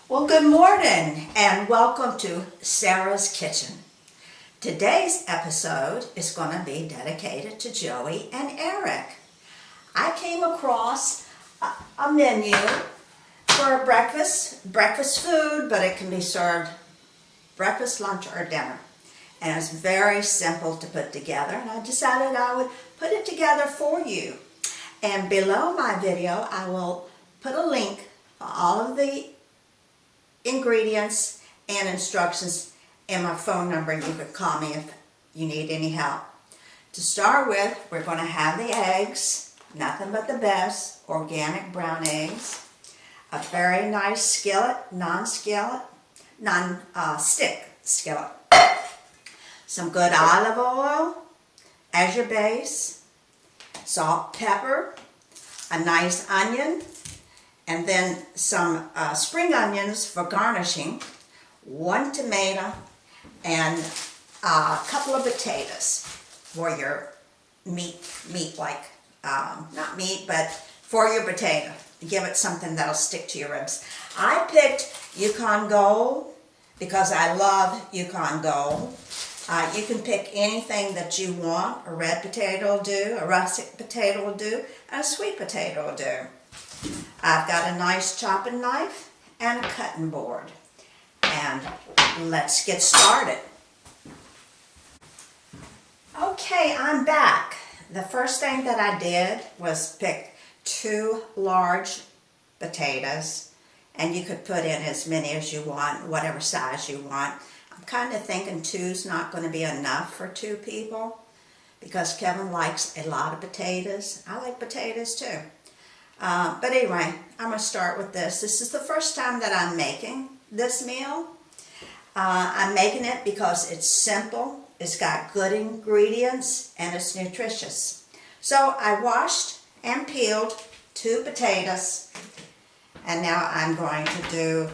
Well, good morning and welcome to Sarah's Kitchen. Today's episode is going to be dedicated to Joey and Eric. I came across a menu for breakfast food, but it can be served breakfast, lunch, or dinner. And it's very simple to put together, and I decided I would put it together for you. And below my video, I will put a link for all of the ingredients and instructions and my phone number. You could call me if you need any help. To start with, we're going to have the eggs, nothing but the best, organic brown eggs, a very nice skillet, non-stick skillet, some good olive oil as your base, salt, pepper, a nice onion, and then some spring onions for garnishing, 1 tomato, and a couple of potatoes for your not meat, but for your potato. Give it something that'll stick to your ribs. I picked Yukon Gold because I love Yukon Gold. You can pick anything that you want. A red potato will do, a russet potato will do, and a sweet potato will do. I've got a nice chopping knife and a cutting board. And let's get started. Okay, I'm back. The first thing that I did was pick 2 large potatoes, and you could put in as many as you want, whatever size you want. I'm kind of thinking 2's not going to be enough for 2 people because Kevin likes a lot of potatoes. I like potatoes too. But anyway, I'm going to start with this. This is the first time that I'm making this meal. I'm making it because it's simple, it's got good ingredients, and it's nutritious. So I washed and peeled 2 potatoes, and now I'm going to do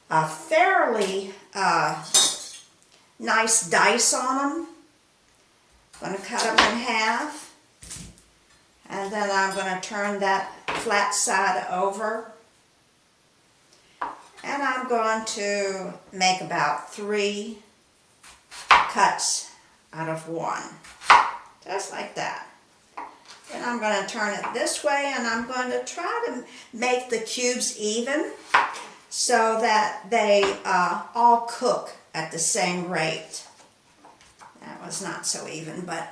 a fairly nice dice on them. I'm going to cut them in half. And then I'm going to turn that flat side over. And I'm going to make about 3 cuts out of 1. Just like that. Then I'm going to turn it this way, and I'm going to try to make the cubes even so that they all cook at the same rate. That was not so even, but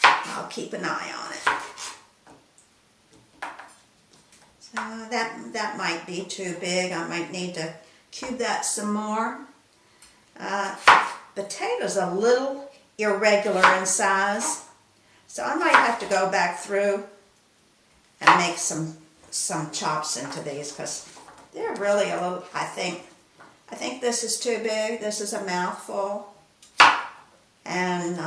I'll keep an eye on it. So that might be too big. I might need to cube that some more. Potatoes are a little irregular in size, so I might have to go back through and make some chops into these because they're really a little. I think this is too big. This is a mouthful, and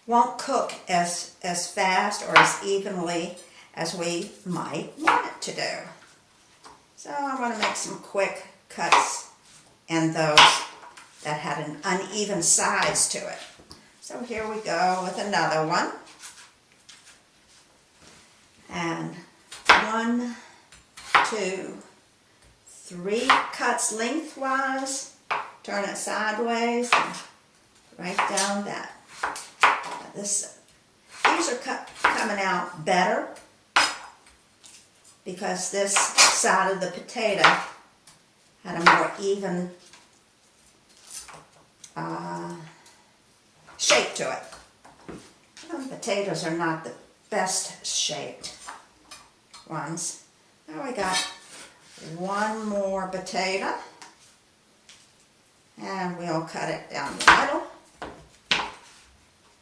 won't cook as fast or as evenly as we might want it to do. So I'm going to make some quick cuts in those that had an uneven size to it. So here we go with another one. And 1, 2, 3 cuts lengthwise. Turn it sideways and right down that. These are coming out better because this side of the potato had a more even shape to it. Potatoes are not the best shaped ones. Now we got 1 more potato, and we'll cut it down the middle.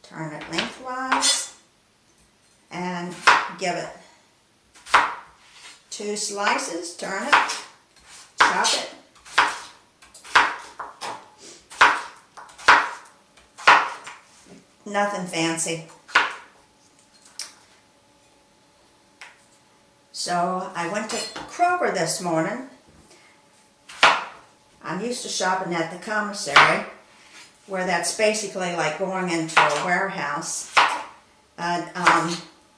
Turn it lengthwise and give it 2 slices. Turn it, chop it. Nothing fancy. So I went to Kroger this morning. I'm used to shopping at the commissary, where that's basically like going into a warehouse.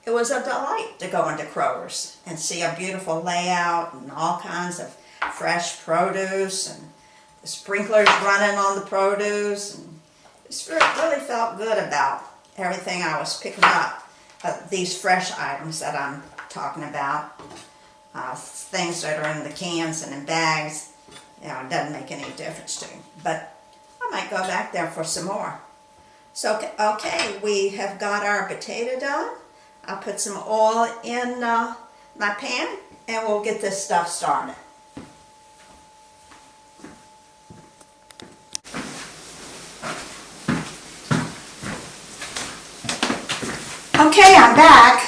It was a delight to go into Kroger's and see a beautiful layout and all kinds of fresh produce and the sprinklers running on the produce. And just really felt good about everything I was picking up. These fresh items that I'm talking about, things that are in the cans and in bags, you know, it doesn't make any difference to me. But I might go back there for some more. So, okay, we have got our potato done. I'll put some oil in my pan and we'll get this stuff started. Okay, I'm back.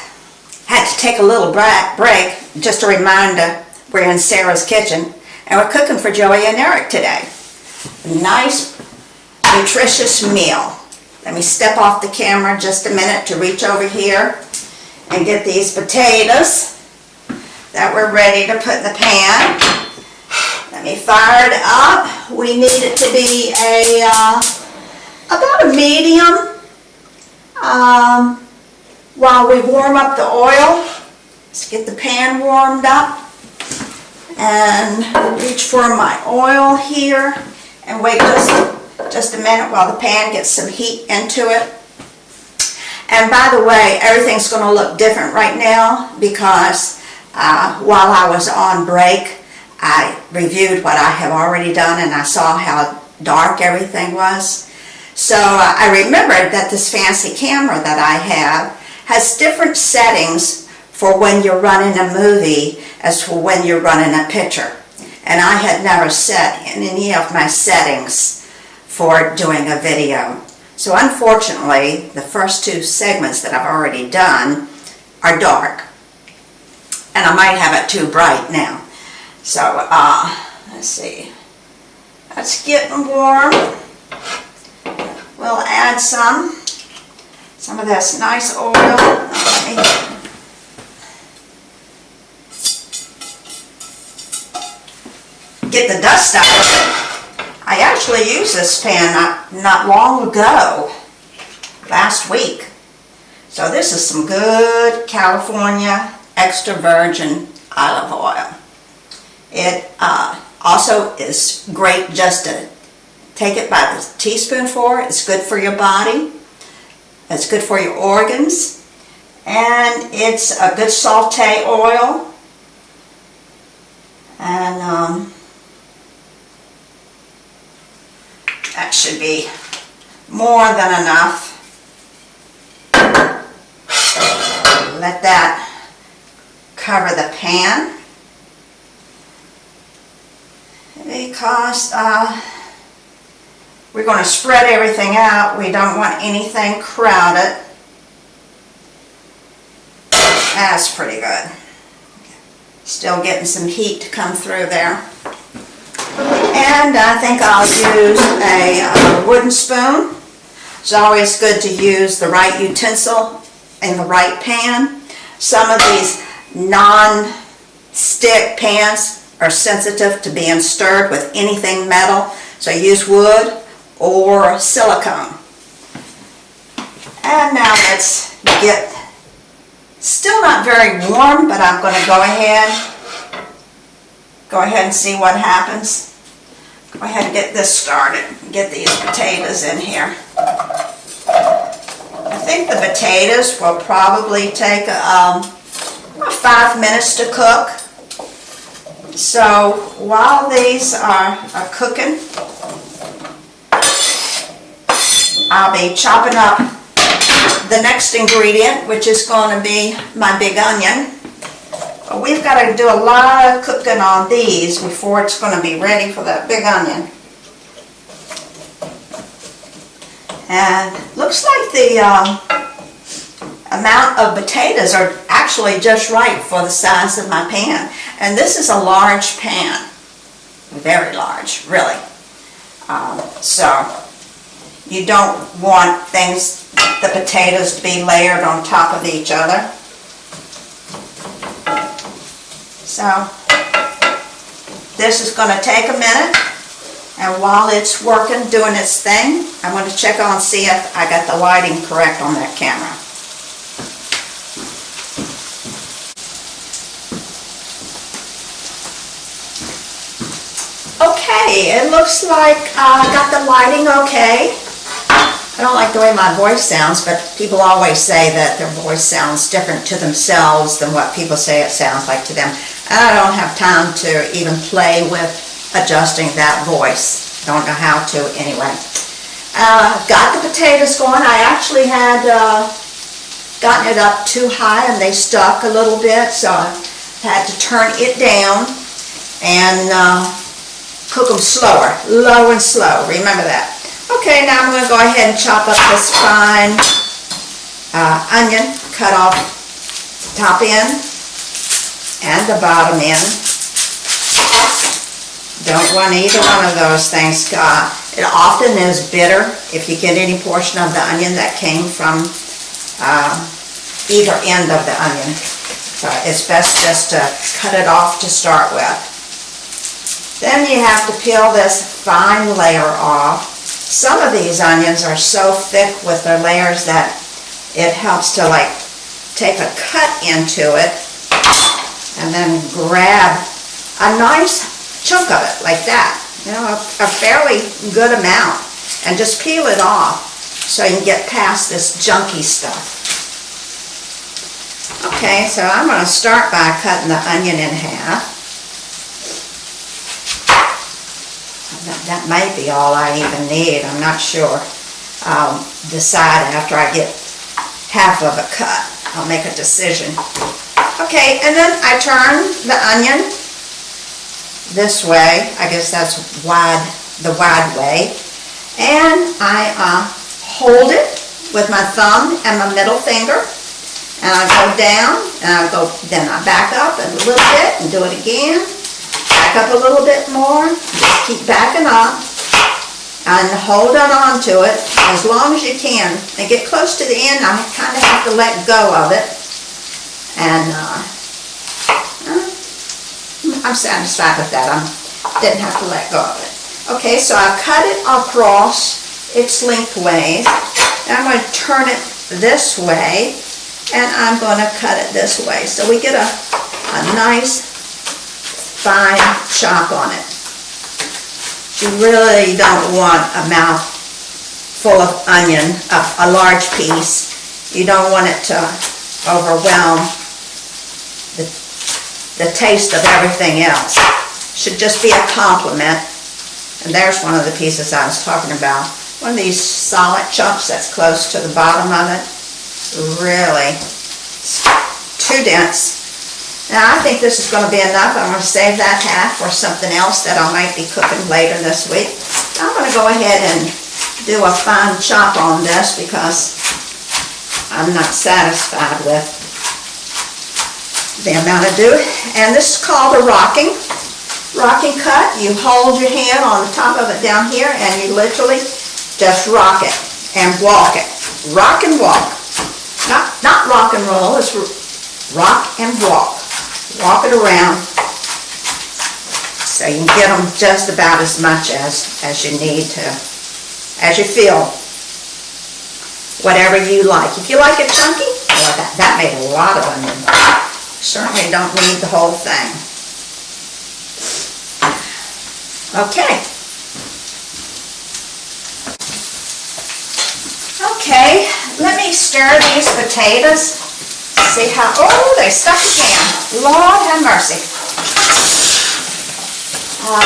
Had to take a little break. Just a reminder, we're in Sarah's kitchen and we're cooking for Joey and Eric today. A nice, nutritious meal. Let me step off the camera just a minute to reach over here and get these potatoes that we're ready to put in the pan. Let me fire it up. We need it to be about a medium. While we warm up the oil, let's get the pan warmed up and reach for my oil here and wait just a minute while the pan gets some heat into it. And by the way, everything's going to look different right now because while I was on break, I reviewed what I have already done and I saw how dark everything was. So I remembered that this fancy camera that I have has different settings for when you're running a movie as for when you're running a picture. And I had never set in any of my settings for doing a video. So unfortunately, the first two segments that I've already done are dark. And I might have it too bright now. So, let's see. That's getting warm. We'll add some of this nice oil. Get the dust out of it. I actually used this pan not long ago, last week. So this is some good California extra virgin olive oil. It also is great just to take it by the teaspoonful. It's good for your body. It's good for your organs. And it's a good saute oil. And that should be more than enough. Let that cover the pan. Because we're going to spread everything out. We don't want anything crowded. That's pretty good. Still getting some heat to come through there. And I think I'll use a wooden spoon. It's always good to use the right utensil in the right pan. Some of these non-stick pans are sensitive to being stirred with anything metal, so use wood or silicone. And now let's get, still not very warm, but I'm going to go ahead and see what happens. Go ahead and get this started, get these potatoes in here. I think the potatoes will probably take 5 minutes to cook. So while these are cooking, I'll be chopping up the next ingredient, which is going to be my big onion. But we've got to do a lot of cooking on these before it's going to be ready for that big onion. And looks like the amount of potatoes are actually just right for the size of my pan. And this is a large pan, very large, really. So you don't want the potatoes to be layered on top of each other. So this is going to take a minute, and while it's working, doing its thing, I'm going to check on and see if I got the lighting correct on that camera. see. It looks like I got the lighting okay. I don't like the way my voice sounds, but people always say that their voice sounds different to themselves than what people say it sounds like to them. And I don't have time to even play with adjusting that voice. Don't know how to anyway. Got the potatoes going. I actually had gotten it up too high and they stuck a little bit, so I had to turn it down and cook them slower, low and slow. Remember that. Okay, now I'm going to go ahead and chop up this fine onion, cut off the top end and the bottom end. Don't want either one of those things. It often is bitter if you get any portion of the onion that came from either end of the onion. So it's best just to cut it off to start with. Then you have to peel this fine layer off. Some of these onions are so thick with their layers that it helps to like take a cut into it and then grab a nice chunk of it like that, you know, a fairly good amount, and just peel it off so you can get past this junky stuff. Okay, so I'm going to start by cutting the onion in half. That might be all I even need. I'm not sure. I'll decide after I get half of a cut. I'll make a decision. Okay, and then I turn the onion this way. I guess that's the wide way. And I hold it with my thumb and my middle finger. And I go down, and then I back up a little bit and do it again. Back up a little bit more, just keep backing up and hold on to it as long as you can. And get close to the end, I kind of have to let go of it. And I'm satisfied with that. I didn't have to let go of it. Okay, so I cut it across its lengthways. Now I'm going to turn it this way, and I'm going to cut it this way. So we get a nice fine chop on it. You really don't want a mouthful of onion, a large piece. You don't want it to overwhelm the taste of everything else. Should just be a complement. And there's one of the pieces I was talking about. One of these solid chunks that's close to the bottom of it. Really, it's too dense. Now I think this is going to be enough. I'm going to save that half for something else that I might be cooking later this week. I'm going to go ahead and do a fine chop on this because I'm not satisfied with the amount I do. And this is called a rocking cut. You hold your hand on the top of it down here and you literally just rock it and walk it. Rock and walk. Not rock and roll, it's rock and walk. Walk it around so you can get them just about as much as you need to, as you feel, whatever you like. If you like it chunky, well, that made a lot of onion. Certainly don't need the whole thing. Okay. Okay, let me stir these potatoes. See how, oh, they stuck again. Lord have mercy. I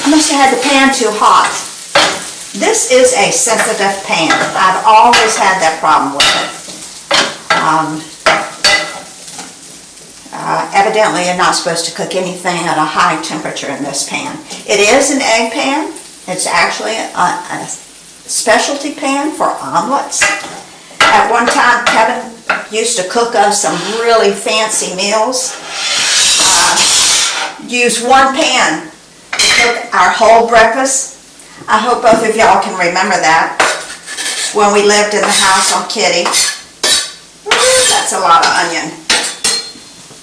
must have had the pan too hot. This is a sensitive pan. I've always had that problem with it. Evidently, you're not supposed to cook anything at a high temperature in this pan. It is an egg pan. It's actually a specialty pan for omelets. At one time, Kevin used to cook us some really fancy meals. Use one pan to cook our whole breakfast. I hope both of y'all can remember that. When we lived in the house on Kitty. That's a lot of onion.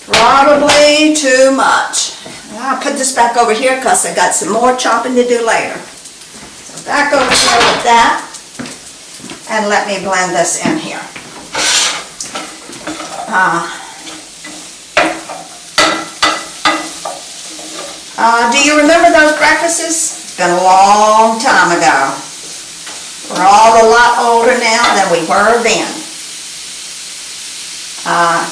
Probably too much. I'll put this back over here because I got some more chopping to do later. So back over here with that. And let me blend this in here. Do you remember those breakfasts? It's been a long time ago. We're all a lot older now than we were then.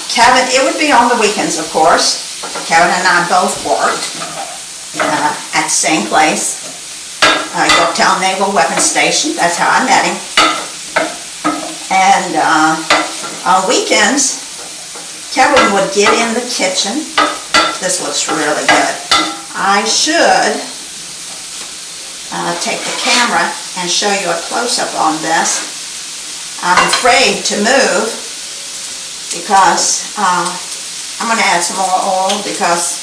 Kevin, it would be on the weekends, of course. Kevin and I both worked at the same place, Yorktown Naval Weapons Station. That's how I met him. And on weekends, Kevin would get in the kitchen. This looks really good. I should take the camera and show you a close-up on this. I'm afraid to move because I'm going to add some more oil because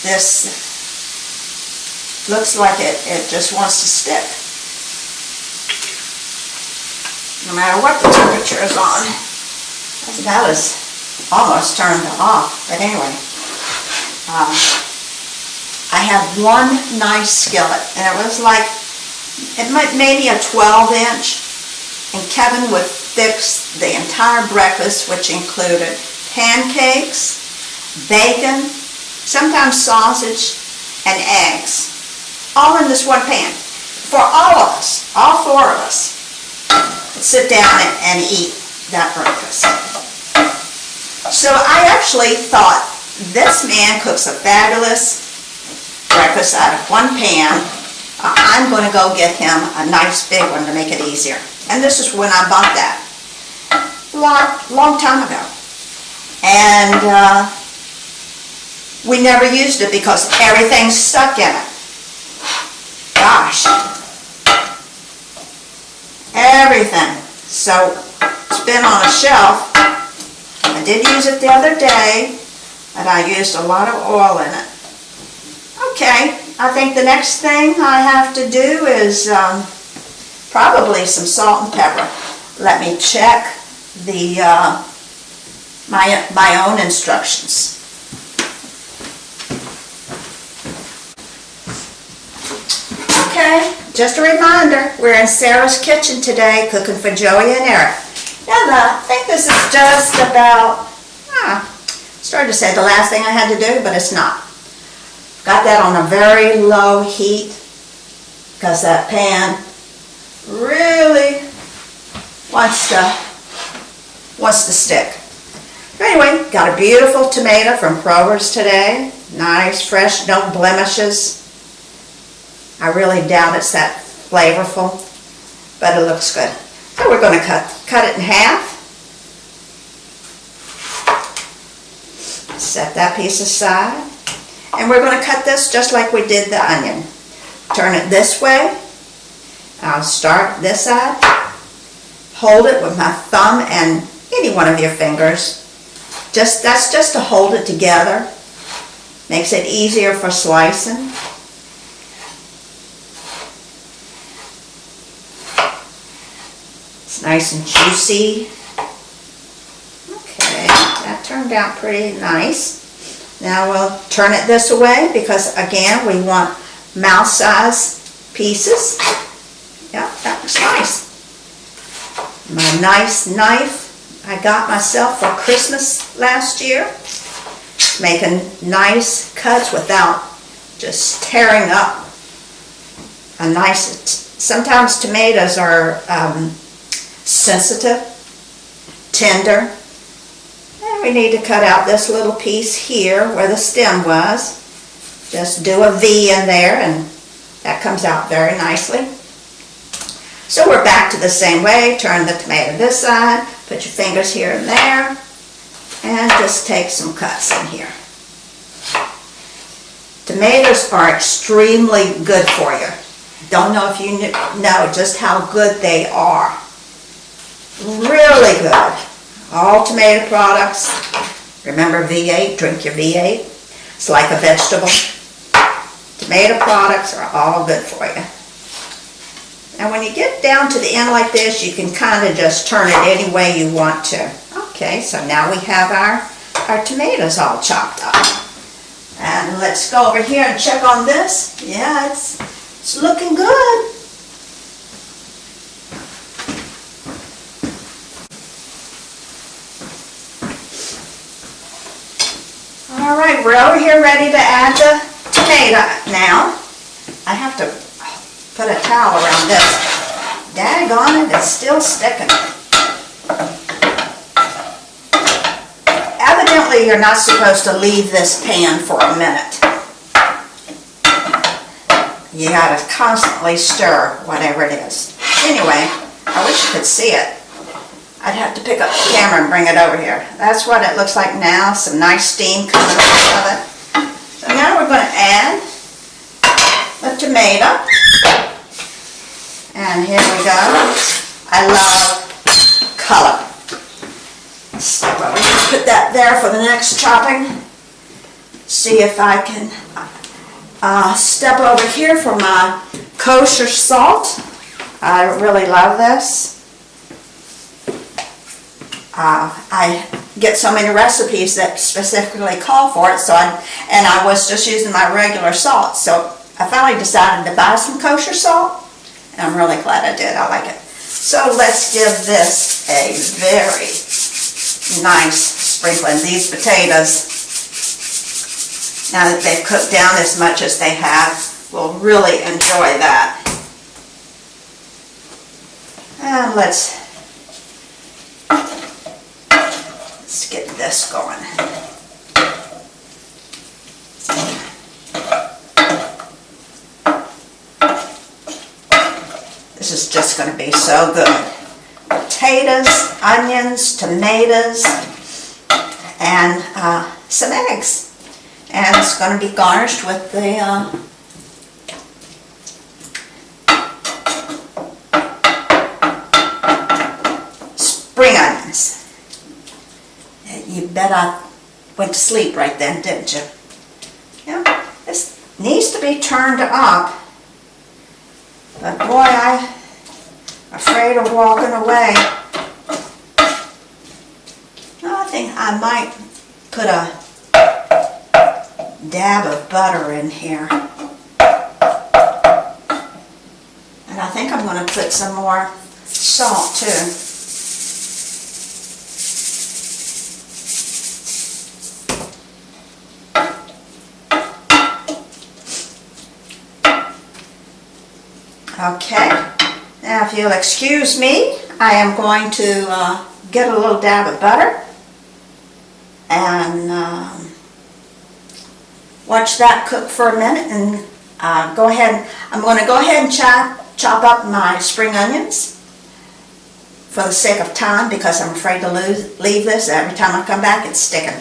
this looks like it just wants to stick. No matter what the temperature is on. That was almost turned off, but anyway. I had one nice skillet, and it was like, maybe a 12-inch, and Kevin would fix the entire breakfast, which included pancakes, bacon, sometimes sausage, and eggs, all in this one pan, for all of us, all four of us. Sit down and eat that breakfast. So I actually thought, this man cooks a fabulous breakfast out of one pan. I'm going to go get him a nice big one to make it easier. And this is when I bought that. Long time ago. And we never used it because everything's stuck in it. Gosh. Everything. So it's been on a shelf. I did use it the other day, but I used a lot of oil in it. Okay, I think the next thing I have to do is probably some salt and pepper. Let me check the my own instructions. Okay, just a reminder, we're in Sarah's kitchen today cooking for Joey and Eric. Now I think this is just about, started to say the last thing I had to do, but it's not. Got that on a very low heat because that pan really wants to stick. But anyway, got a beautiful tomato from Kroger's today. Nice, fresh, no blemishes. I really doubt it's that flavorful, but it looks good. So we're going to cut it in half. Set that piece aside. And we're going to cut this just like we did the onion. Turn it this way. I'll start this side. Hold it with my thumb and any one of your fingers. That's just to hold it together. Makes it easier for slicing. It's nice and juicy. Okay, that turned out pretty nice. Now we'll turn it this way because again we want mouth-sized pieces. Yeah, that looks nice. My nice knife I got myself for Christmas last year. Making nice cuts without just tearing up a nice, sometimes tomatoes are sensitive, tender. And we need to cut out this little piece here where the stem was. Just do a V in there and that comes out very nicely. So we're back to the same way. Turn the tomato this side, put your fingers here and there, and just take some cuts in here. Tomatoes are extremely good for you. Don't know if you know just how good they are. Really good. All tomato products. Remember V8, drink your V8. It's like a vegetable. Tomato products are all good for you. And when you get down to the end like this, you can kind of just turn it any way you want to. Okay, so now we have our tomatoes all chopped up. And let's go over here and check on this. Yeah, it's looking good. All right, we're over here ready to add the tomato now. I have to put a towel around this. Daggone it, it's still sticking. Evidently, you're not supposed to leave this pan for a minute. You gotta constantly stir whatever it is. Anyway, I wish you could see it. I'd have to pick up the camera and bring it over here. That's what it looks like now. Some nice steam coming out of it. So now we're going to add the tomato. And here we go. I love color. So we're going to put that there for the next chopping. See if I can step over here for my kosher salt. I really love this. I get so many recipes that specifically call for it, so I was just using my regular salt. So I finally decided to buy some kosher salt, and I'm really glad I did. I like it. So let's give this a very nice sprinkling. These potatoes, now that they've cooked down as much as they have, will really enjoy that. And let's get this going. This is just going to be so good. Potatoes, onions, tomatoes, and some eggs. And it's going to be garnished with the spring onions. You bet I went to sleep right then, didn't you? Yeah, this needs to be turned up. But boy, I'm afraid of walking away. I think I might put a dab of butter in here. And I think I'm going to put some more salt too. Okay, now if you'll excuse me, I am going to get a little dab of butter and watch that cook for a minute, and I'm going to go ahead and chop up my spring onions for the sake of time, because I'm afraid to leave this. Every time I come back, it's sticking.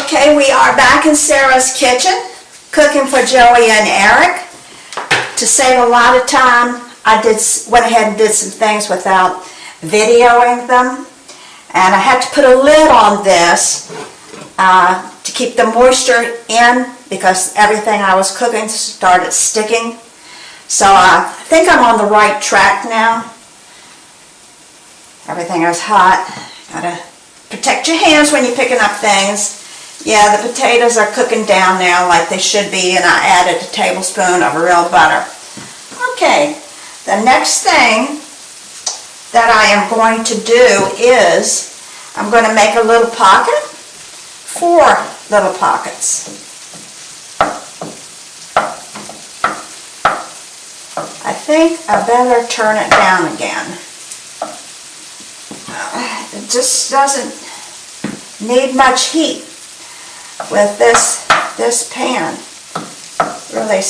Okay, we are back in Sarah's kitchen, cooking for Joey and Eric. To save a lot of time, I went ahead and did some things without videoing them. And I had to put a lid on this to keep the moisture in, because everything I was cooking started sticking. So I think I'm on the right track now. Everything is hot. Gotta protect your hands when you're picking up things. Yeah, the potatoes are cooking down now like they should be, and I added a tablespoon of real butter. Okay, the next thing that I am going to do is I'm going to make a little pocket, 4 little pockets. I think I better turn it down again. It just doesn't need much heat with this pan. Really,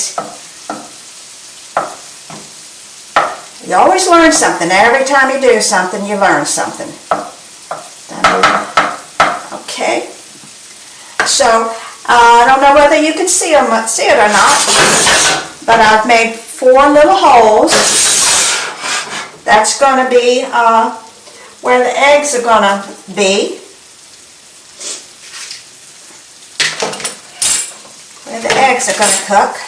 you always learn something. Every time you do something, you learn something. Okay. So I don't know whether you can see it or not, but I've made 4 little holes. That's going to be where the eggs are going to be. Where the eggs are going to cook.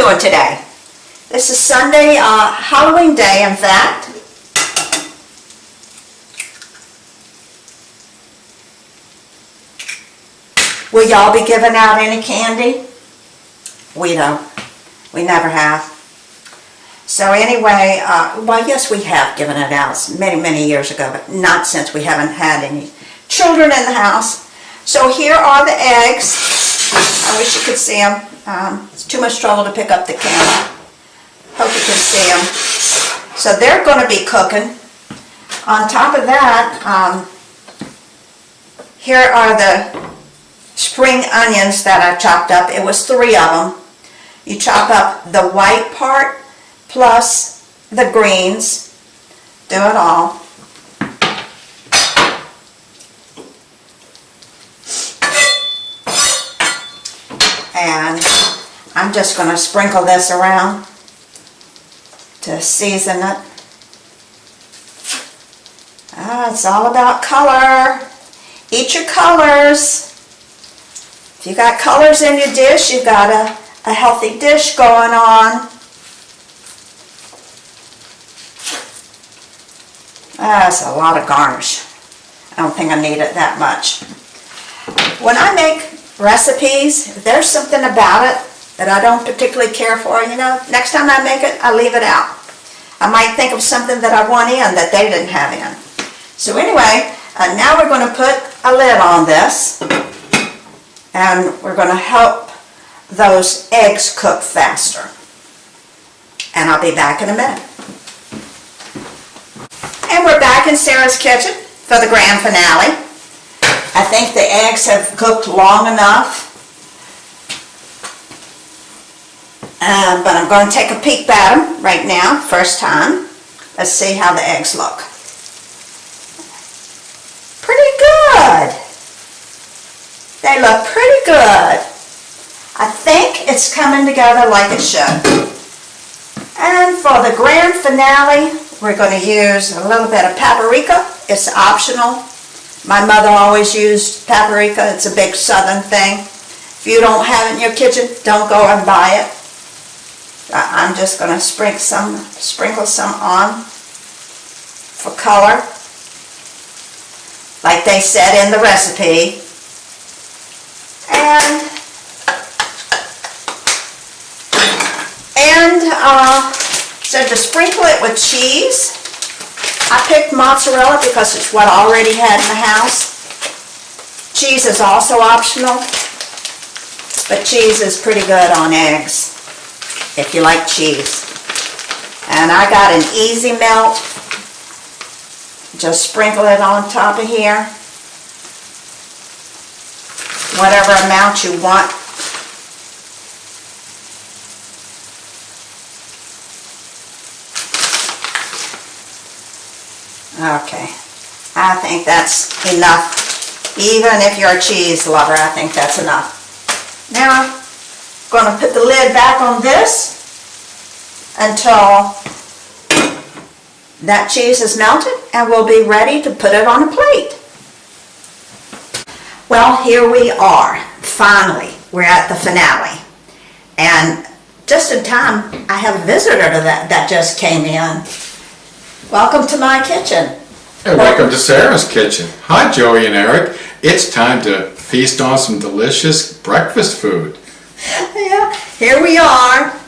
doing today? This is Sunday, Halloween day, in fact. Will y'all be giving out any candy? We don't. We never have. So anyway, well, yes, we have given it out many, many years ago, but not since we haven't had any children in the house. So here are the eggs. I wish you could see them. It's too much trouble to pick up the camera. Hope you can see them. So they're going to be cooking. On top of that, here are the spring onions that I chopped up. It was 3 of them. You chop up the white part plus the greens. Do it all. And I'm just going to sprinkle this around to season it. It's all about color. Eat your colors. If you got colors in your dish, you've got a healthy dish going on. That's a lot of garnish. I don't think I need it that much. When I make recipes, if there's something about it that I don't particularly care for, you know, next time I make it, I leave it out. I might think of something that I want in that they didn't have in. So anyway, now we're going to put a lid on this, and we're going to help those eggs cook faster. And I'll be back in a minute. And we're back in Sarah's kitchen for the grand finale. I think the eggs have cooked long enough. But I'm going to take a peek at them right now, first time. Let's see how the eggs look. Pretty good. They look pretty good. I think it's coming together like it should. And for the grand finale, we're going to use a little bit of paprika. It's optional. My mother always used paprika. It's a big southern thing. If you don't have it in your kitchen, don't go and buy it. I'm just going to sprinkle some on for color, like they said in the recipe. And so to sprinkle it with cheese. I picked mozzarella because it's what I already had in the house. Cheese is also optional, but cheese is pretty good on eggs if you like cheese. And I got an easy melt. Just sprinkle it on top of here. Whatever amount you want. Okay, I think that's enough. Even if you're a cheese lover, I think that's enough. Now, I'm going to put the lid back on this until that cheese is melted, and we'll be ready to put it on a plate. Well, here we are. Finally, we're at the finale. And just in time, I have a visitor that just came in. Welcome to my kitchen. And welcome to Sarah's kitchen. Hi, Joey and Eric. It's time to feast on some delicious breakfast food. Yeah, here we are.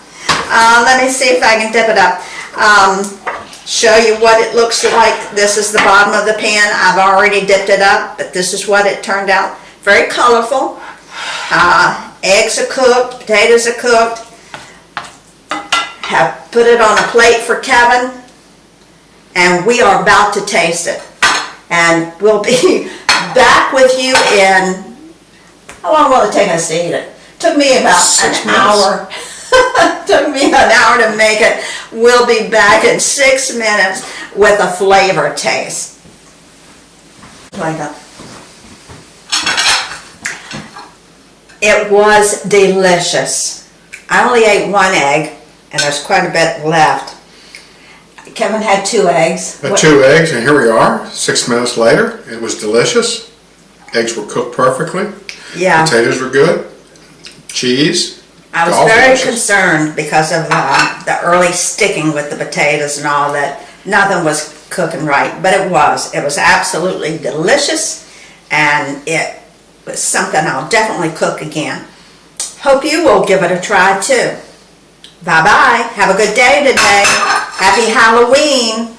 Let me see if I can dip it up. Show you what it looks like. This is the bottom of the pan. I've already dipped it up, but this is what it turned out. Very colorful. Eggs are cooked, potatoes are cooked. Have put it on a plate for Kevin. And we are about to taste it. And we'll be back with you in, how long will it take us to eat it? Took me about 6 an minutes. hour. Took me an hour to make it. We'll be back in 6 minutes with a flavor taste. Like that. It was delicious. I only ate 1 egg, and there's quite a bit left. Kevin had 2 eggs. 2 eggs, and here we are, 6 minutes later. It was delicious. Eggs were cooked perfectly. Yeah. Potatoes were good. Cheese, I was All very delicious. concerned because of the early sticking with the potatoes and all that. Nothing was cooking right, but it was. It was absolutely delicious, and it was something I'll definitely cook again. Hope you will give it a try too. Bye-bye. Have a good day today. Happy Halloween.